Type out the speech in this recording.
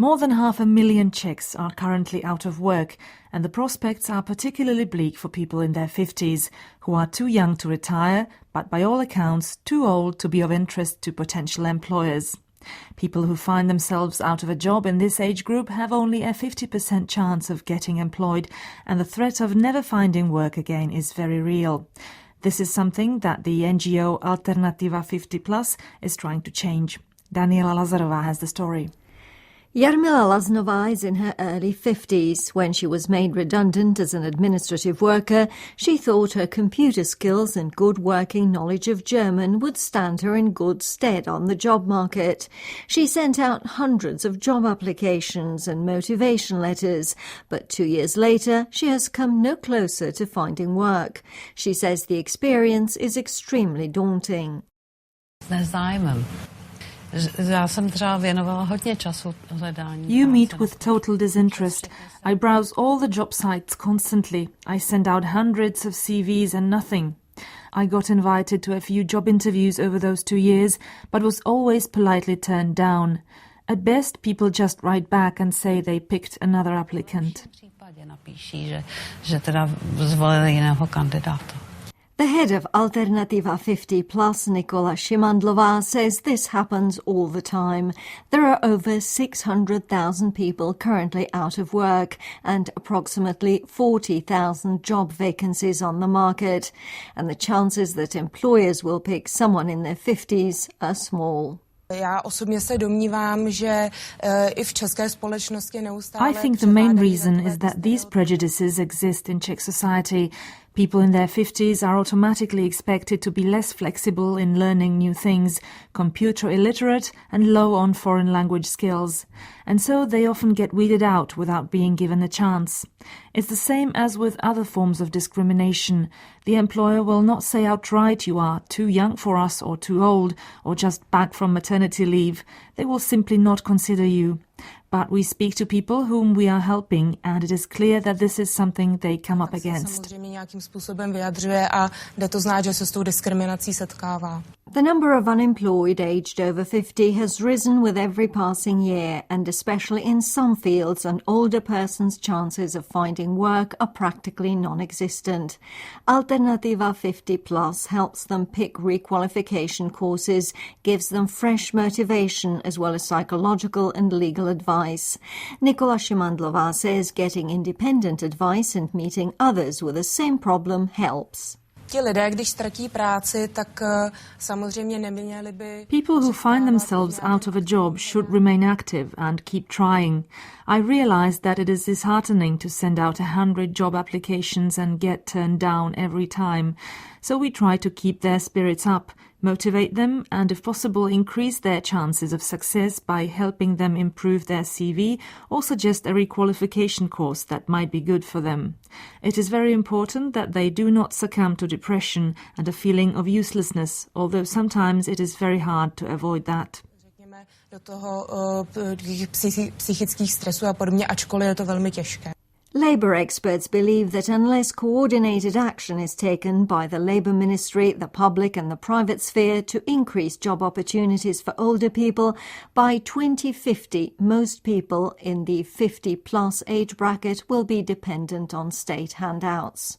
More than 500,000 Czechs are currently out of work, and the prospects are particularly bleak for people in their 50s, who are too young to retire, but by all accounts too old to be of interest to potential employers. People who find themselves out of a job in this age group have only a 50% chance of getting employed, and the threat of never finding work again is very real. This is something that the NGO Alternativa 50+ is trying to change. Daniela Lazarová has the story. Jarmila Laznová is in her early 50s. When she was made redundant as an administrative worker, she thought her computer skills and good working knowledge of German would stand her in good stead on the job market. She sent out hundreds of job applications and motivation letters, but 2 years later she has come no closer to finding work. She says the experience is extremely daunting. You meet with total disinterest. I browse all the job sites constantly. I send out hundreds of CVs and nothing. I got invited to a few job interviews over those 2 years, but was always politely turned down. At best, people just write back and say they picked another applicant. The head of Alternativa 50+, Nikola Shimandlová, says this happens all the time. There are over 600,000 people currently out of work and approximately 40,000 job vacancies on the market. And the chances that employers will pick someone in their 50s are small. I think the main reason is that these prejudices exist in Czech society. People in their 50s are automatically expected to be less flexible in learning new things, computer illiterate and low on foreign language skills. And so they often get weeded out without being given a chance. It's the same as with other forms of discrimination. The employer will not say outright you are too young for us or too old or just back from maternity leave. They will simply not consider you. But we speak to people whom we are helping, and it is clear that this is something they come up against. The number of unemployed aged over 50 has risen with every passing year, and especially in some fields, an older person's chances of finding work are practically non-existent. Alternativa 50+ helps them pick requalification courses, gives them fresh motivation as well as psychological and legal advice. Nikola Shimandlová says getting independent advice and meeting others with the same problem helps. People who find themselves out of a job should remain active and keep trying. I realize that it is disheartening to send out 100 job applications and get turned down every time. So we try to keep their spirits up, motivate them, and if possible increase their chances of success by helping them improve their CV or suggest a requalification course that might be good for them. It is very important that they do not succumb to depression and a feeling of uselessness, although sometimes it is very hard to avoid that. Labour experts believe that unless coordinated action is taken by the Labour Ministry, the public and the private sphere to increase job opportunities for older people, by 2050 most people in the 50+ age bracket will be dependent on state handouts.